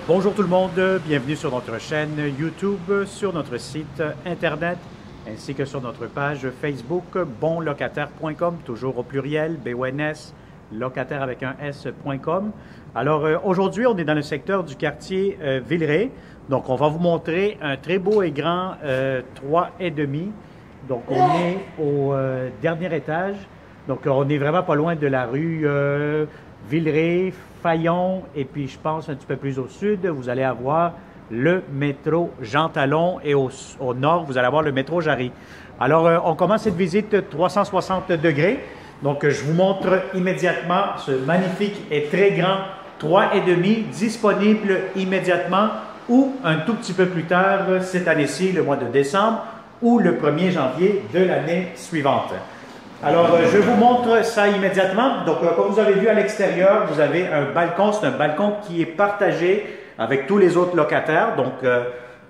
Bonjour tout le monde, bienvenue sur notre chaîne YouTube, sur notre site internet, ainsi que sur notre page Facebook bonlocataire.com, toujours au pluriel, BONS, locataire avec un S.com. Alors aujourd'hui, on est dans le secteur du quartier Villeray, donc on va vous montrer un très beau et grand 3,5. Donc on est au dernier étage, donc on est vraiment pas loin de la rue Villeray, Fayon, et puis je pense un petit peu plus au sud, vous allez avoir le métro Jean Talon, et au nord, vous allez avoir le métro Jarry. Alors, on commence cette visite 360 degrés. Donc, je vous montre immédiatement ce magnifique et très grand 3,5 disponible immédiatement ou un tout petit peu plus tard cette année-ci, le mois de décembre, ou le 1er janvier de l'année suivante. Alors, je vous montre ça immédiatement. Donc, comme vous avez vu à l'extérieur, vous avez un balcon. C'est un balcon qui est partagé avec tous les autres locataires. Donc,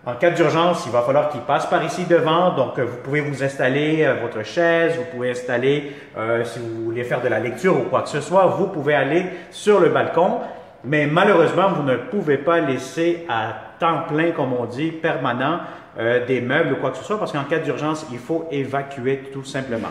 en cas d'urgence, il va falloir qu'ils passent par ici devant. Donc, vous pouvez vous installer votre chaise. Vous pouvez installer, si vous voulez faire de la lecture ou quoi que ce soit, vous pouvez aller sur le balcon. Mais malheureusement, vous ne pouvez pas laisser à temps plein, comme on dit, permanent, des meubles ou quoi que ce soit, parce qu'en cas d'urgence, il faut évacuer tout simplement.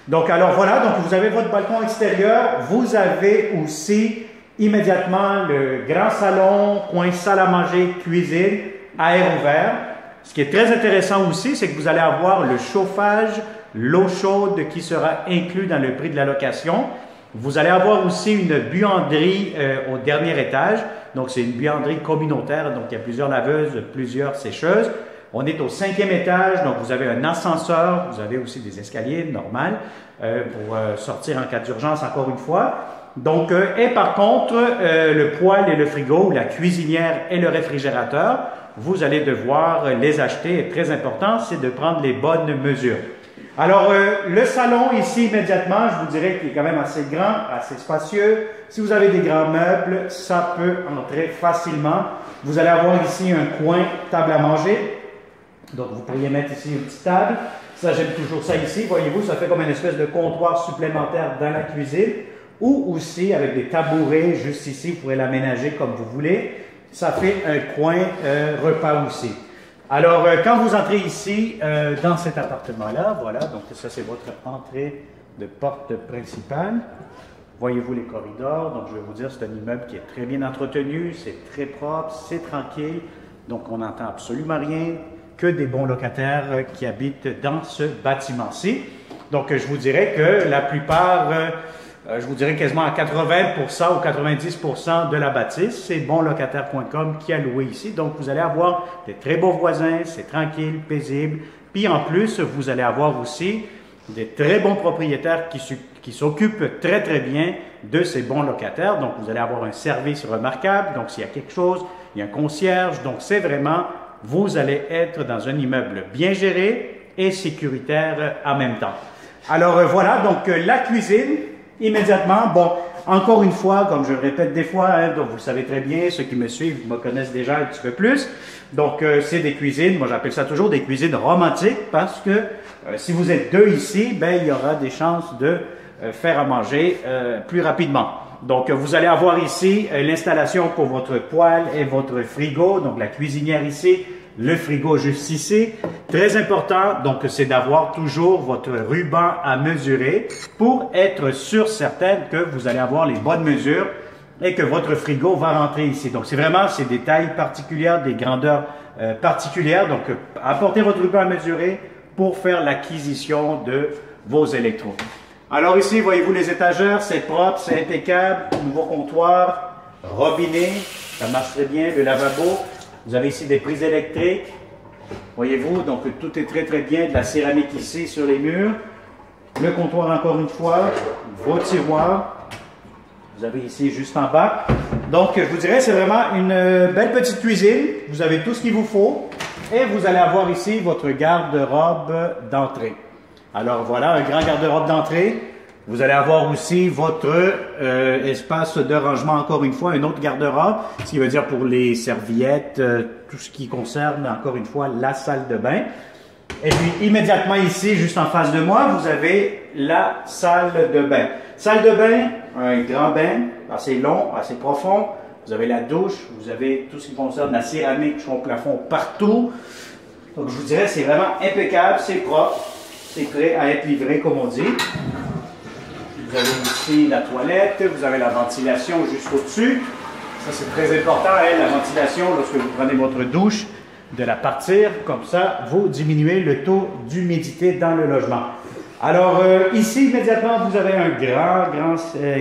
Donc, alors voilà, donc vous avez votre balcon extérieur. Vous avez aussi immédiatement le grand salon, coin salle à manger, cuisine, à air ouvert. Ce qui est très intéressant aussi, c'est que vous allez avoir le chauffage, l'eau chaude qui sera inclus dans le prix de la location. Vous allez avoir aussi une buanderie au dernier étage. Donc, c'est une buanderie communautaire. Donc, il y a plusieurs laveuses, plusieurs sécheuses. On est au 5e étage, donc vous avez un ascenseur, vous avez aussi des escaliers normaux pour sortir en cas d'urgence, encore une fois. Donc, et par contre, le poêle et le frigo, la cuisinière et le réfrigérateur, vous allez devoir les acheter. Et très important, c'est de prendre les bonnes mesures. Alors, le salon ici, immédiatement, je vous dirais qu'il est quand même assez grand, assez spacieux. Si vous avez des grands meubles, ça peut entrer facilement. Vous allez avoir ici un coin table à manger. Donc, vous pourriez mettre ici une petite table. Ça, j'aime toujours ça ici. Voyez-vous, ça fait comme une espèce de comptoir supplémentaire dans la cuisine. Ou aussi, avec des tabourets juste ici, vous pourrez l'aménager comme vous voulez. Ça fait un coin repas aussi. Alors, quand vous entrez ici, dans cet appartement-là, voilà, donc ça, c'est votre entrée de porte principale. Voyez-vous les corridors. Donc, je vais vous dire, c'est un immeuble qui est très bien entretenu, c'est très propre, c'est tranquille. Donc, on n'entend absolument rien, que des bons locataires qui habitent dans ce bâtiment-ci. Donc, je vous dirais que la plupart, je vous dirais quasiment à 80% ou 90% de la bâtisse, c'est bonlocataire.com qui a loué ici. Donc, vous allez avoir des très beaux voisins, c'est tranquille, paisible. Puis, en plus, vous allez avoir aussi des très bons propriétaires qui s'occupent très, très bien de ces bons locataires. Donc, vous allez avoir un service remarquable. Donc, s'il y a quelque chose, il y a un concierge. Donc, c'est vraiment... vous allez être dans un immeuble bien géré et sécuritaire en même temps. Alors voilà, donc la cuisine, immédiatement, bon, encore une fois, comme je le répète des fois, hein, donc vous le savez très bien, ceux qui me suivent me connaissent déjà un petit peu plus. Donc c'est des cuisines, moi j'appelle ça toujours des cuisines romantiques, parce que si vous êtes deux ici, ben il y aura des chances de faire à manger plus rapidement. Donc, vous allez avoir ici l'installation pour votre poêle et votre frigo. Donc, la cuisinière ici, le frigo juste ici. Très important, donc, c'est d'avoir toujours votre ruban à mesurer pour être sûr, certain que vous allez avoir les bonnes mesures et que votre frigo va rentrer ici. Donc, c'est vraiment, c'est des tailles particulières, des grandeurs particulières. Donc, apportez votre ruban à mesurer pour faire l'acquisition de vos électros. Alors ici, voyez-vous les étagères, c'est propre, c'est impeccable, nouveau comptoir, robinet, ça marche très bien, le lavabo. Vous avez ici des prises électriques, voyez-vous, donc tout est très très bien, de la céramique ici sur les murs. Le comptoir encore une fois, vos tiroirs, vous avez ici juste en bas. Donc je vous dirais, c'est vraiment une belle petite cuisine, vous avez tout ce qu'il vous faut et vous allez avoir ici votre garde-robe d'entrée. Alors voilà, un grand garde-robe d'entrée. Vous allez avoir aussi votre espace de rangement, encore une fois, un autre garde-robe, ce qui veut dire pour les serviettes, tout ce qui concerne, encore une fois, la salle de bain. Et puis, immédiatement ici, juste en face de moi, vous avez la salle de bain. Salle de bain, un grand bain, assez long, assez profond, vous avez la douche, vous avez tout ce qui concerne la céramique au plafond partout. Donc, je vous dirais, c'est vraiment impeccable, c'est propre, c'est prêt à être livré, comme on dit. Vous avez ici la toilette, vous avez la ventilation juste au-dessus. Ça, c'est très important, hein, la ventilation, lorsque vous prenez votre douche, de la partir, comme ça, vous diminuez le taux d'humidité dans le logement. Alors, ici, immédiatement, vous avez un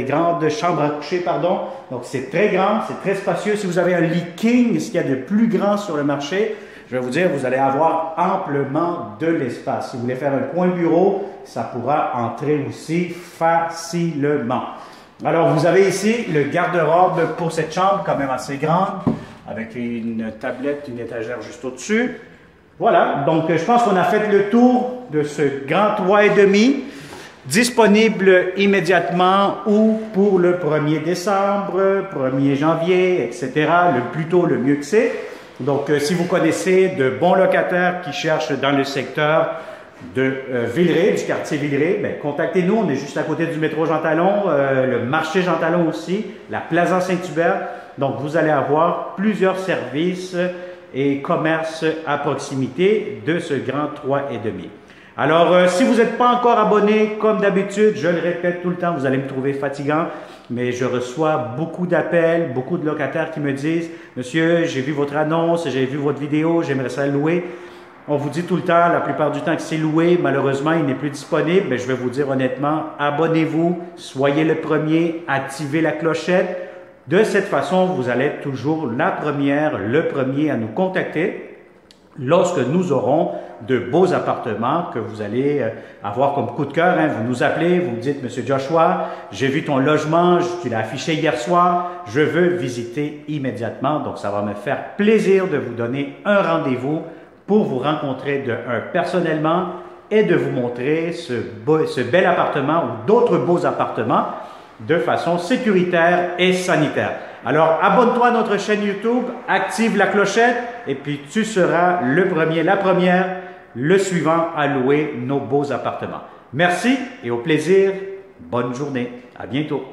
grande chambre à coucher, pardon. Donc, c'est très grand, c'est très spacieux. Si vous avez un lit king, ce qu'il y a de plus grand sur le marché, je vais vous dire, vous allez avoir amplement de l'espace. Si vous voulez faire un coin bureau, ça pourra entrer aussi facilement. Alors, vous avez ici le garde-robe pour cette chambre, quand même assez grande, avec une tablette, une étagère juste au-dessus. Voilà, donc je pense qu'on a fait le tour de ce grand 3,5, disponible immédiatement ou pour le 1er décembre, 1er janvier, etc. Le plus tôt, le mieux que c'est. Donc, si vous connaissez de bons locataires qui cherchent dans le secteur de Villeray, du quartier Villeray, ben, contactez-nous. On est juste à côté du métro Jean Talon, le marché Jean Talon aussi, la Plaza Saint-Hubert. Donc, vous allez avoir plusieurs services et commerces à proximité de ce grand 3,5. Alors, si vous n'êtes pas encore abonné, comme d'habitude, je le répète tout le temps, vous allez me trouver fatigant, mais je reçois beaucoup d'appels, beaucoup de locataires qui me disent « Monsieur, j'ai vu votre annonce, j'ai vu votre vidéo, j'aimerais ça louer. » On vous dit tout le temps, la plupart du temps que c'est loué, malheureusement, il n'est plus disponible. Mais je vais vous dire honnêtement, abonnez-vous, soyez le premier, activez la clochette. De cette façon, vous allez être toujours la première, le premier à nous contacter lorsque nous aurons de beaux appartements que vous allez avoir comme coup de cœur. Hein. Vous nous appelez, vous me dites, Monsieur Joshua, j'ai vu ton logement, tu l'as affiché hier soir, je veux visiter immédiatement. Donc, ça va me faire plaisir de vous donner un rendez-vous pour vous rencontrer personnellement et de vous montrer ce bel appartement ou d'autres beaux appartements de façon sécuritaire et sanitaire. Alors, abonne-toi à notre chaîne YouTube, active la clochette et puis tu seras le premier, la première, le suivant à louer nos beaux appartements. Merci et au plaisir. Bonne journée. À bientôt.